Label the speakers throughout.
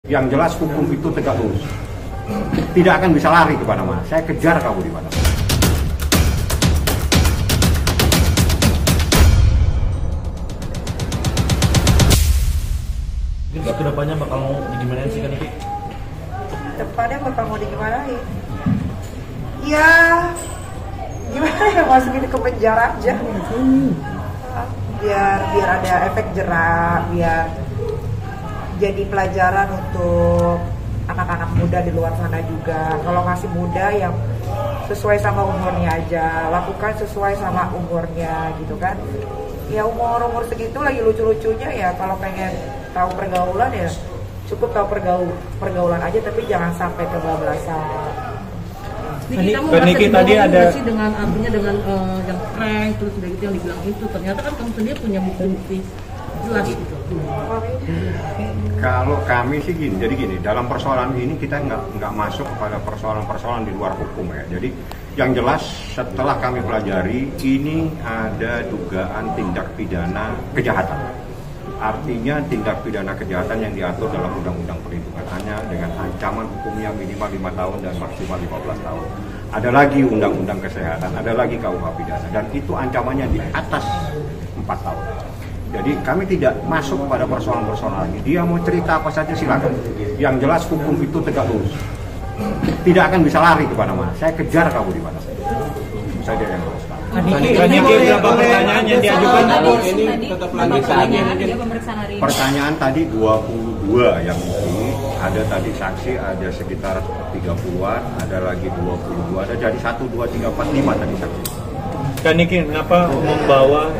Speaker 1: Yang jelas hukum itu tegak lurus. Tidak akan bisa lari kemana-mana. Saya kejar kamu di mana.
Speaker 2: Kedepannya bakal mau digimanain sih kan Iki?
Speaker 3: Depannya bakal mau digimanain? Ya, gimana ya, masukin ke penjara aja. Biar ada efek jerak, biar jadi pelajaran untuk anak-anak muda di luar sana juga. Kalau masih muda yang sesuai sama umurnya aja, lakukan sesuai sama umurnya gitu kan. Ya umur segitu lagi lucu-lucunya ya, kalau pengen tahu pergaulan ya cukup tahu pergaulan aja, tapi jangan sampai kebablasan.
Speaker 4: Niki tadi ada dengan artinya dengan yang prank terus udah gitu yang dibilang itu ternyata kan kamu sendiri punya bukti jelas gitu.
Speaker 1: Kalau kami sih gini, jadi gini, dalam persoalan ini kita nggak masuk kepada persoalan-persoalan di luar hukum ya. Jadi yang jelas setelah kami pelajari ini ada dugaan tindak pidana kejahatan. Artinya tindak pidana kejahatan yang diatur dalam Undang-Undang Perlindungan Anak dengan ancaman hukumnya minimal 5 tahun dan maksimal 15 tahun. Ada lagi Undang-Undang Kesehatan, ada lagi KUH pidana, dan itu ancamannya di atas 4 tahun. Jadi kami tidak masuk pada persoalan-persoalan ini. Dia mau cerita apa saja silakan. Yang jelas hukum itu tegak lurus. Tidak akan bisa lari kemana-mana. Saya kejar kamu di mana saja. Saja yang harus tahu.
Speaker 2: Niki berapa pertanyaan yang diajukan ini tetap lanjut saja.
Speaker 1: Pertanyaan tadi 22 yang ini. Ada tadi saksi ada sekitar 30-an, ada lagi 22, ada jadi 1, 2, 3, 4, 5 tadi saksi.
Speaker 2: Kan Niki, kenapa membawa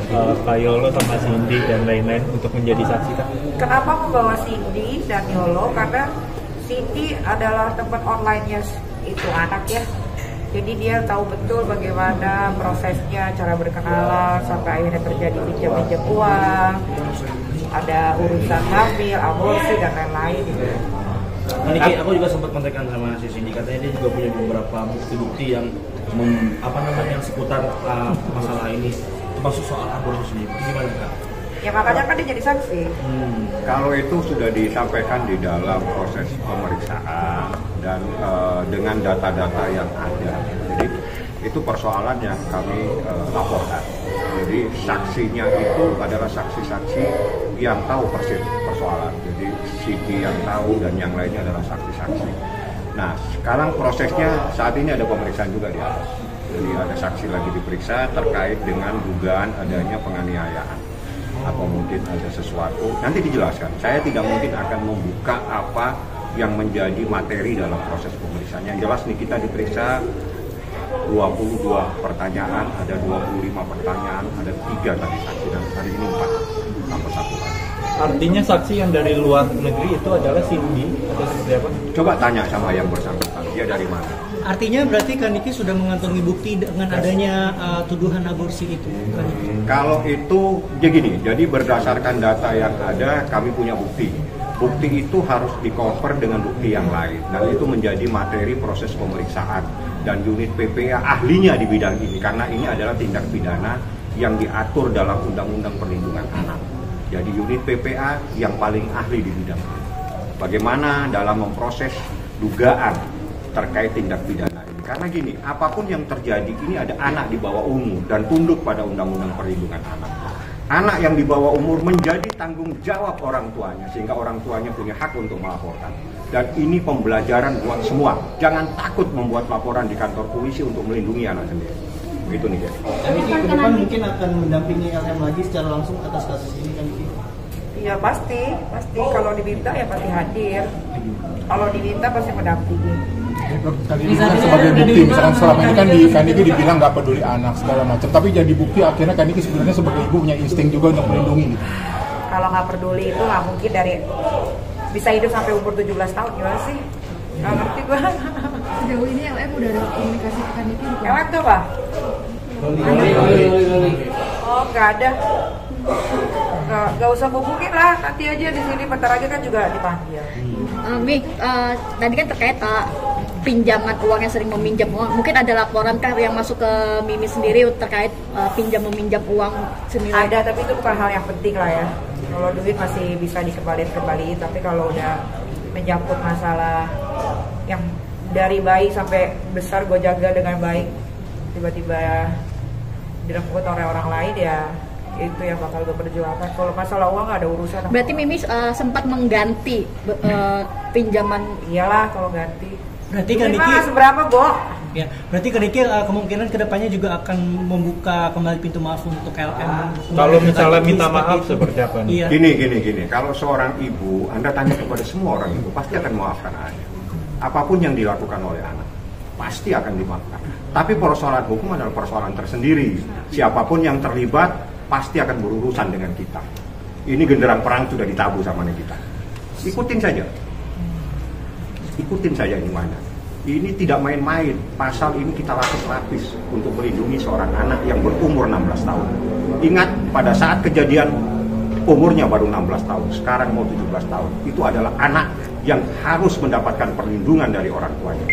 Speaker 2: Kak Yolo sama Cindy dan lain-lain untuk menjadi saksi Kak?
Speaker 3: Kenapa membawa Cindy dan Yolo? Karena Cindy adalah teman online-nya itu anak ya. Jadi dia tahu betul bagaimana prosesnya, cara berkenalan sampai akhirnya terjadi pinjam uang, ada urusan hamil, aborsi dan lain-lain.
Speaker 2: Niki, aku juga sempat kontakkan sama si Cindy, katanya dia juga punya beberapa bukti-bukti yang yang seputar masalah ini, termasuk soal aborsi sendiri. Gimana Kak?
Speaker 3: Ya makanya kan dia jadi saksi.
Speaker 1: Kalau itu sudah disampaikan di dalam proses pemeriksaan dan dengan data-data yang ada. Jadi itu persoalan yang kami laporkan. Jadi saksinya itu adalah saksi-saksi yang tahu persis persoalan. Jadi Cindy yang tahu dan yang lainnya adalah saksi-saksi. Nah, sekarang prosesnya saat ini ada pemeriksaan juga di atas. Jadi ada saksi lagi diperiksa terkait dengan dugaan adanya penganiayaan. Atau mungkin ada sesuatu, nanti dijelaskan. Saya tidak mungkin akan membuka apa yang menjadi materi dalam proses pemeriksaan. Yang jelas nih kita diperiksa 22 pertanyaan, ada 25 pertanyaan, ada 3 tadi saksi dan hari ini 4 tambah 1 lagi.
Speaker 2: Artinya saksi yang dari luar negeri itu adalah Cindy atau siapa?
Speaker 1: Coba tanya sama yang bersangkutan, dia dari mana?
Speaker 5: Artinya berarti Kak Niki sudah mengantongi bukti dengan adanya tuduhan aborsi itu.
Speaker 1: Kalau itu ya gini, jadi berdasarkan data yang ada kami punya bukti. Bukti itu harus di-cover dengan bukti yang lain dan itu menjadi materi proses pemeriksaan dan unit PPA ahlinya di bidang ini karena ini adalah tindak pidana yang diatur dalam Undang-Undang Perlindungan Anak. Jadi unit PPA yang paling ahli di bidang ini. Bagaimana dalam memproses dugaan terkait tindak pidana ini. Karena gini, apapun yang terjadi ini ada anak di bawah umur dan tunduk pada Undang-Undang Perlindungan Anak. Anak yang di bawah umur menjadi tanggung jawab orang tuanya sehingga orang tuanya punya hak untuk melaporkan. Dan ini pembelajaran buat semua. Jangan takut membuat laporan di kantor polisi untuk melindungi anak sendiri. Begitu nih guys.
Speaker 5: Tapi ke depan mungkin akan mendampingi LM lagi secara langsung atas kasus ini kan?
Speaker 3: Iya pasti. Kalau diminta ya pasti hadir. Kalau diminta pasti mendampingi.
Speaker 6: Tadi kan sebagai bukti, misalkan selama ini kan Kaniki dibilang nggak peduli anak segala macam, tapi jadi bukti akhirnya Kaniki sebenarnya sebagai ibu punya insting juga untuk melindungi. Gitu.
Speaker 3: Kalau nggak peduli itu nggak mungkin dari bisa hidup sampai umur 17 tahun gimana sih? Nggak ngerti gua.
Speaker 7: Sejauh ini LM udah ada komunikasi ke Kaniki?
Speaker 3: LM tuh apa? Oh nggak ada. Nggak usah hubungin lah, nanti aja di sini bentar lagi kan juga dipanggil.
Speaker 7: Tadi kan terkait pinjaman uang yang sering meminjam uang, mungkin ada laporan kah yang masuk ke Mimi sendiri terkait meminjam uang senilai?
Speaker 3: Ada, tapi itu bukan hal yang penting lah ya. Kalau duit masih bisa dikembaliin, tapi kalau udah menyangkut masalah yang dari bayi sampai besar gue jaga dengan baik, tiba-tiba direnggut oleh orang lain, ya itu yang bakal gue perjuangkan. Kalau masalah uang gak ada urusan.
Speaker 7: Berarti Mimi sempat mengganti pinjaman.
Speaker 3: Iyalah kalau ganti.
Speaker 5: Berarti kan Niki
Speaker 3: seberapa, Bo?
Speaker 5: Ya, berarti kan Niki kemungkinan kedepannya juga akan membuka kembali pintu maaf untuk LM.
Speaker 8: Kalau misalnya minta maaf seperti apa nih?
Speaker 5: Iya.
Speaker 1: Gini. Kalau seorang ibu, Anda tanya kepada semua orang ibu, pasti akan memaafkan anaknya. Apapun yang dilakukan oleh anak, pasti akan dimaafkan. Tapi persoalan hukum adalah persoalan tersendiri. Siapapun yang terlibat, pasti akan berurusan dengan kita. Ini genderang perang sudah ditabuh sama kita. Ikutin saja. Ikutin saja ini mana. Ini tidak main-main. Pasal ini kita lapis-lapis untuk melindungi seorang anak yang berumur 16 tahun. Ingat, pada saat kejadian umurnya baru 16 tahun, sekarang mau 17 tahun. Itu adalah anak yang harus mendapatkan perlindungan dari orang tuanya.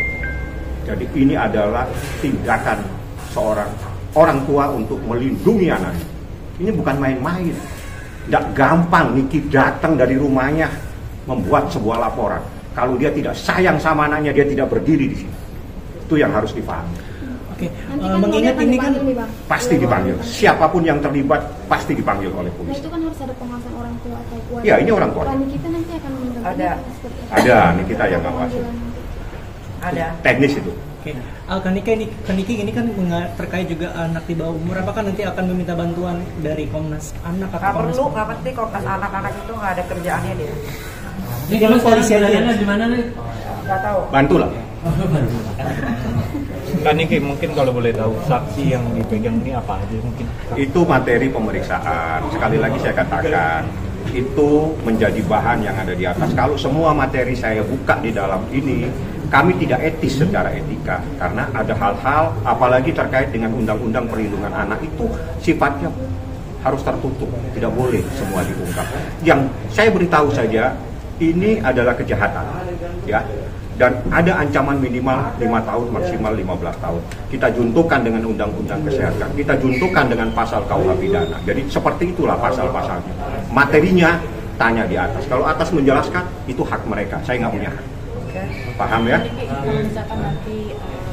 Speaker 1: Jadi ini adalah tindakan seorang orang tua untuk melindungi anaknya. Ini bukan main-main. Tidak gampang Niki datang dari rumahnya membuat sebuah laporan. Kalau dia tidak sayang sama anaknya, dia tidak berdiri di sini. Itu yang harus dipahami.
Speaker 5: Oke, mengingat ini kan
Speaker 1: pasti dipanggil. Siapapun yang terlibat pasti dipanggil oleh
Speaker 9: Nah
Speaker 1: polisi.
Speaker 9: itu kan harus ada pengawasan orang tua atau keluarga.
Speaker 1: Ya, ini orang tua.
Speaker 9: Peran kita nanti akan mendampingi
Speaker 3: Ada.
Speaker 9: seperti apa?
Speaker 1: Ada nih kita yang ngawasi.
Speaker 3: Ada.
Speaker 1: Teknis itu.
Speaker 5: oke. Kaniki ini kan terkait juga anak di bawah umur. Apakah nanti akan meminta bantuan dari Komnas Anak atau
Speaker 3: Gak
Speaker 5: Komnas
Speaker 3: perlu, gak penting. Komnas anak-anak itu gak ada kerjaannya dia.
Speaker 2: Ini kalau
Speaker 5: polisi aja.
Speaker 2: di mana nih?
Speaker 3: Gak tahu.
Speaker 1: Bantulah.
Speaker 8: Kan Niki, mungkin kalau boleh tahu saksi yang dipegang ini apa aja mungkin?
Speaker 1: Itu materi pemeriksaan. Sekali lagi saya katakan, itu menjadi bahan yang ada di atas. Kalau semua materi saya buka di dalam ini, kami tidak etis secara etika. Karena ada hal-hal, apalagi terkait dengan Undang-Undang Perlindungan Anak, itu sifatnya harus tertutup. Tidak boleh semua diungkap. Yang saya beritahu saja, ini adalah kejahatan. Ya. Dan ada ancaman minimal 5 tahun, maksimal 15 tahun. Kita juntukan dengan Undang-Undang Kesehatan, kita juntukan dengan pasal KUH pidana. Jadi seperti itulah pasal-pasalnya. Materinya tanya di atas. Kalau atas menjelaskan, itu hak mereka. Saya nggak punya hak.
Speaker 3: Oke.
Speaker 1: Paham ya?
Speaker 4: Kalau misalkan nanti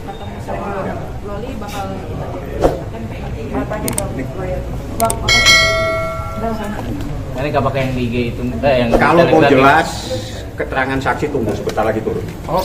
Speaker 4: ketemu sama
Speaker 1: Ya.
Speaker 4: Loli bakal kita kan nanti
Speaker 3: Apanya dong?
Speaker 4: bang apa sih?
Speaker 10: Ini gak pakai yang di IG itu, yang
Speaker 1: Kalau mau
Speaker 10: Telegram.
Speaker 1: jelas, keterangan saksi tunggu sebentar lagi turun.
Speaker 6: Oh.